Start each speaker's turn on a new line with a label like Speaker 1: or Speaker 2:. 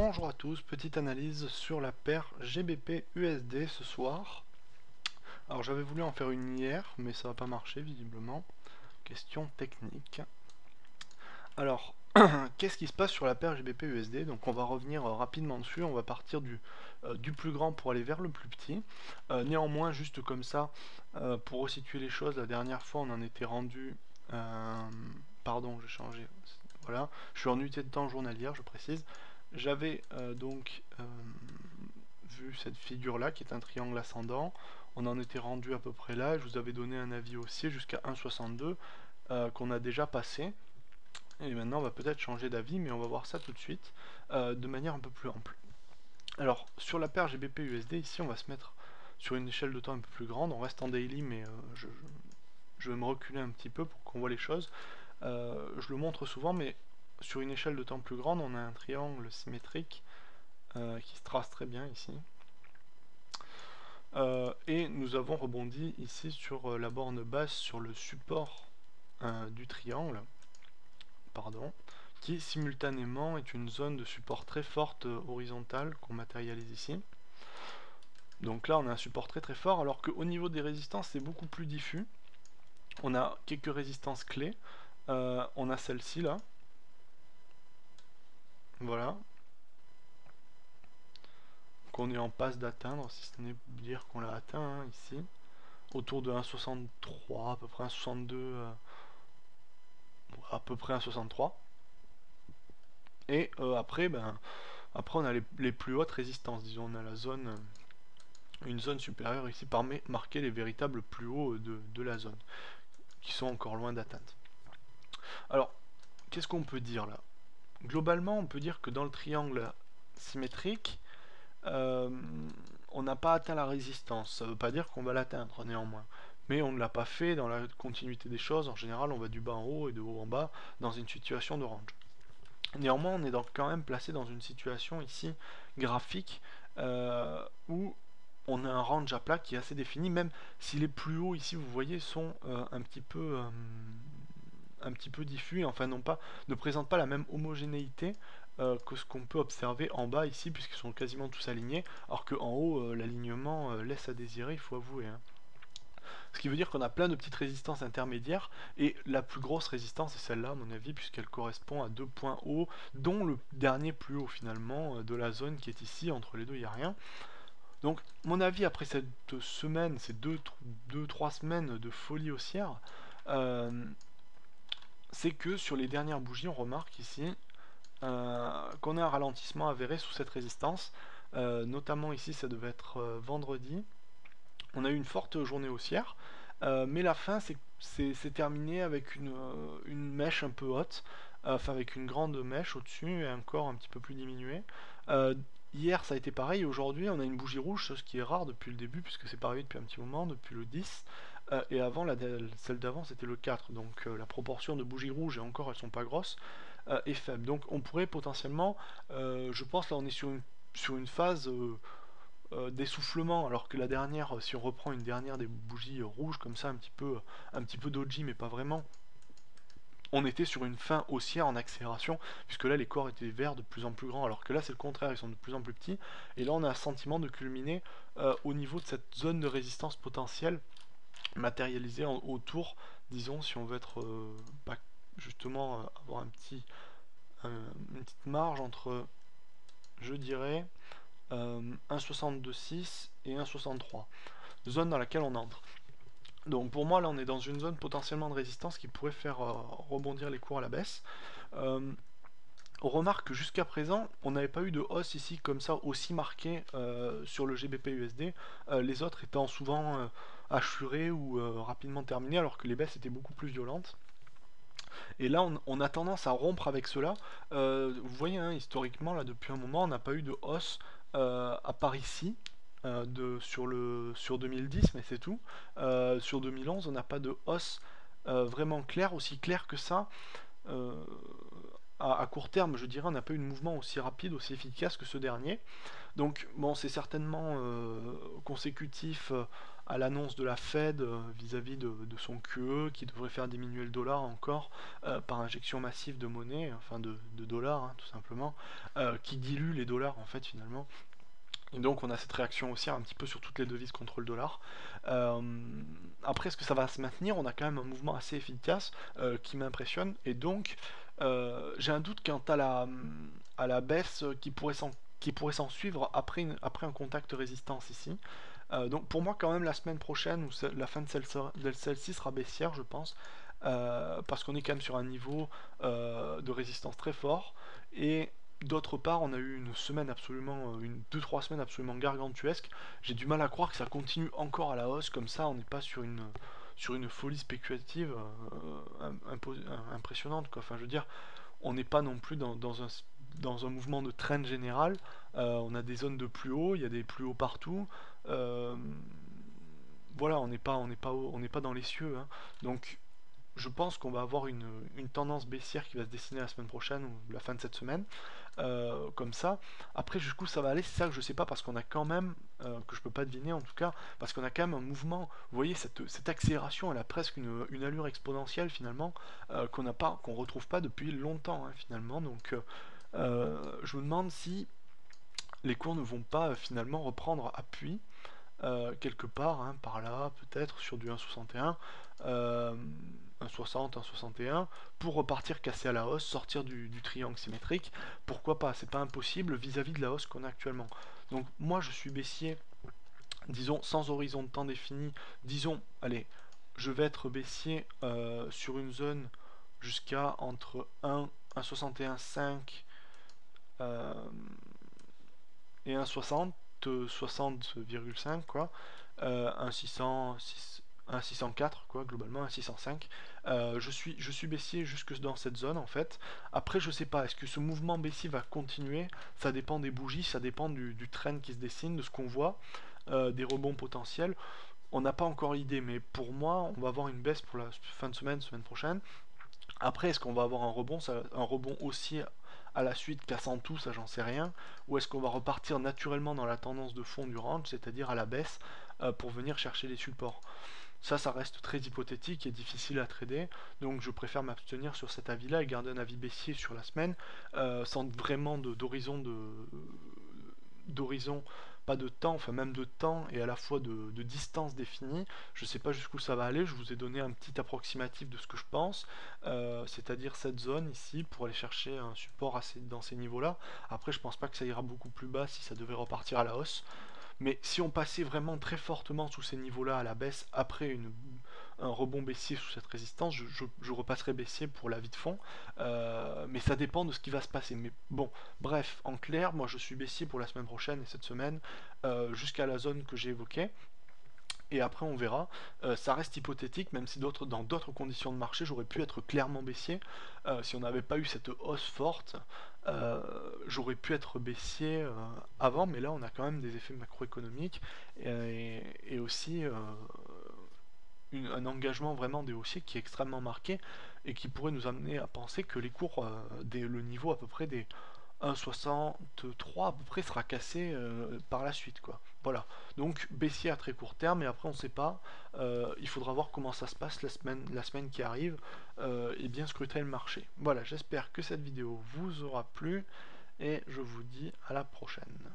Speaker 1: Bonjour à tous, petite analyse sur la paire GBP-USD ce soir. Alors j'avais voulu en faire une hier, mais ça n'a pas marché visiblement. Question technique. Alors, qu'est-ce qui se passe sur la paire GBP-USD? Donc on va revenir rapidement dessus, on va partir du plus grand pour aller vers le plus petit. Néanmoins, juste comme ça, pour resituer les choses, la dernière fois on en était rendu... pardon, j'ai changé. Voilà, je suis en unité de temps journalière, je précise. J'avais vu cette figure là qui est un triangle ascendant. On en était rendu à peu près là. Je vous avais donné un avis haussier jusqu'à 1,62 qu'on a déjà passé. Et maintenant on va peut-être changer d'avis, mais on va voir ça tout de suite de manière un peu plus ample. Alors sur la paire GBP-USD, ici on va se mettre sur une échelle de temps un peu plus grande. On reste en daily, mais je vais me reculer un petit peu pour qu'on voit les choses. Je le montre souvent, mais sur une échelle de temps plus grande, on a un triangle symétrique qui se trace très bien ici. Et nous avons rebondi ici sur la borne basse, sur le support du triangle, pardon, qui simultanément est une zone de support très forte horizontale qu'on matérialise ici. Donc là on a un support très très fort, alors qu'au niveau des résistances c'est beaucoup plus diffus. On a quelques résistances clés, on a celle-ci là, voilà, qu'on est en passe d'atteindre, si ce n'est dire qu'on l'a atteint hein, ici, autour de 1,63, à peu près 1,62, à peu près 1,63. Et après, après on a les plus hautes résistances, disons, on a la zone, une zone supérieure ici par marquer les véritables plus hauts de la zone, qui sont encore loin d'atteinte. Alors, qu'est-ce qu'on peut dire là? Globalement, on peut dire que dans le triangle symétrique, on n'a pas atteint la résistance. Ça ne veut pas dire qu'on va l'atteindre néanmoins. Mais on ne l'a pas fait dans la continuité des choses. En général, on va du bas en haut et de haut en bas dans une situation de range. Néanmoins, on est donc quand même placé dans une situation ici graphique où on a un range à plat qui est assez défini, même si les plus hauts ici, vous voyez, sont un petit peu diffus, et enfin ne présentent pas la même homogénéité que ce qu'on peut observer en bas ici, puisqu'ils sont quasiment tous alignés, alors qu'en haut, l'alignement laisse à désirer, il faut avouer. Hein. Ce qui veut dire qu'on a plein de petites résistances intermédiaires, et la plus grosse résistance est celle-là, à mon avis, puisqu'elle correspond à deux points hauts, dont le dernier plus haut finalement de la zone qui est ici, entre les deux il n'y a rien. Donc mon avis après cette semaine, ces 2-3 semaines de folie haussière, c'est que sur les dernières bougies, on remarque ici qu'on a un ralentissement avéré sous cette résistance. Notamment ici, ça devait être vendredi. On a eu une forte journée haussière, mais la fin c'est terminé avec une mèche un peu haute, enfin avec une grande mèche au-dessus et un corps un petit peu plus diminué. Hier ça a été pareil, aujourd'hui on a une bougie rouge, ce qui est rare depuis le début, puisque c'est pas arrivé depuis un petit moment, depuis le 10. Et avant, celle d'avant c'était le 4, donc la proportion de bougies rouges, et encore elles sont pas grosses, est faible. Donc on pourrait potentiellement, je pense là on est sur une phase d'essoufflement, alors que la dernière, si on reprend une dernière des bougies rouges comme ça, un petit peu doji mais pas vraiment, on était sur une fin haussière en accélération, puisque là les corps étaient verts de plus en plus grands, alors que là c'est le contraire, ils sont de plus en plus petits, et là on a un sentiment de culminer au niveau de cette zone de résistance potentielle matérialisée autour, disons, si on veut être justement avoir une petite marge entre, je dirais, 1,62,6 et 1,63, zone dans laquelle on entre. Donc pour moi là on est dans une zone potentiellement de résistance qui pourrait faire rebondir les cours à la baisse. On remarque que jusqu'à présent on n'avait pas eu de hausse ici comme ça aussi marquée sur le GBP-USD, les autres étant souvent hachurées ou rapidement terminées, alors que les baisses étaient beaucoup plus violentes. Et là on a tendance à rompre avec cela. Vous voyez hein, historiquement là depuis un moment on n'a pas eu de hausse à part ici sur 2010, mais c'est tout. Sur 2011 on n'a pas de hausse vraiment claire, aussi claire que ça. euh, à court terme, je dirais, on n'a pas eu de mouvement aussi rapide, aussi efficace que ce dernier. Donc, bon, c'est certainement consécutif à l'annonce de la Fed vis-à-vis de son QE qui devrait faire diminuer le dollar encore par injection massive de monnaie, enfin de dollars hein, tout simplement, qui dilue les dollars en fait finalement. Et donc on a cette réaction haussière un petit peu sur toutes les devises contre le dollar. Euh, Après, est-ce que ça va se maintenir? On a quand même un mouvement assez efficace qui m'impressionne. Et donc, j'ai un doute quant à la baisse qui pourrait s'en suivre après, après un contact résistance ici. Donc pour moi quand même la semaine prochaine ou la fin de celle-ci sera baissière je pense. Parce qu'on est quand même sur un niveau de résistance très fort. Et d'autre part, on a eu une semaine absolument, deux, trois semaines absolument gargantuesques. J'ai du mal à croire que ça continue encore à la hausse comme ça. On n'est pas sur une folie spéculative impressionnante, quoi. Enfin, je veux dire, on n'est pas non plus dans un mouvement de trend général. On a des zones de plus haut, il y a des plus hauts partout. Euh, voilà, on n'est pas dans les cieux, hein. Donc, je pense qu'on va avoir une tendance baissière qui va se dessiner la semaine prochaine ou la fin de cette semaine, comme ça. Après, jusqu'où ça va aller, c'est ça que je sais pas, parce qu'on a quand même, que je peux pas deviner en tout cas, parce qu'on a quand même un mouvement. Vous voyez, cette accélération, elle a presque une allure exponentielle finalement, qu'on retrouve pas depuis longtemps hein, finalement. Donc, je me demande si les cours ne vont pas finalement reprendre appui quelque part, hein, par là, peut-être sur du 1,61, euh, 1,60, 1,61, pour repartir cassé à la hausse, sortir du triangle symétrique. Pourquoi pas? C'est pas impossible vis-à-vis de la hausse qu'on a actuellement. Donc moi je suis baissier, disons sans horizon de temps défini, disons, allez, je vais être baissier sur une zone jusqu'à entre 1, 1,61,5 euh, et 1,60, 60,5 quoi, un 600, un 604 quoi, globalement un 605. Je suis baissier jusque dans cette zone en fait. Après je sais pas, est-ce que ce mouvement baissier va continuer? Ça dépend des bougies, ça dépend du trend qui se dessine, de ce qu'on voit, des rebonds potentiels. On n'a pas encore idée, mais pour moi, on va avoir une baisse pour la fin de semaine, semaine prochaine. Après, est-ce qu'on va avoir un rebond aussi à la suite cassant tout, ça j'en sais rien, ou est-ce qu'on va repartir naturellement dans la tendance de fond du range, c'est-à-dire à la baisse, pour venir chercher les supports? Ça reste très hypothétique et difficile à trader, donc je préfère m'abstenir sur cet avis-là et garder un avis baissier sur la semaine, sans vraiment d'horizon, pas de temps, enfin même de temps et à la fois de distance définie. Je sais pas jusqu'où ça va aller, je vous ai donné un petit approximatif de ce que je pense, c'est-à-dire cette zone ici pour aller chercher un support dans ces niveaux-là. Après, je pense pas que ça ira beaucoup plus bas si ça devait repartir à la hausse. Mais si on passait vraiment très fortement sous ces niveaux-là à la baisse, après un rebond baissier sous cette résistance, je repasserai baissier pour la vie de fond. Mais ça dépend de ce qui va se passer. Mais bon, bref, en clair, moi je suis baissier pour la semaine prochaine et cette semaine, jusqu'à la zone que j'ai évoquée. Et après on verra. Ça reste hypothétique, même si dans d'autres conditions de marché, j'aurais pu être clairement baissier. Si on n'avait pas eu cette hausse forte, j'aurais pu être baissier avant, mais là on a quand même des effets macroéconomiques et aussi un engagement vraiment des haussiers qui est extrêmement marqué et qui pourrait nous amener à penser que les cours, le niveau à peu près des 1,63 à peu près sera cassé par la suite quoi. Voilà. Donc baissier à très court terme et après on ne sait pas. Il faudra voir comment ça se passe la semaine qui arrive et bien scruter le marché. Voilà, j'espère que cette vidéo vous aura plu et je vous dis à la prochaine.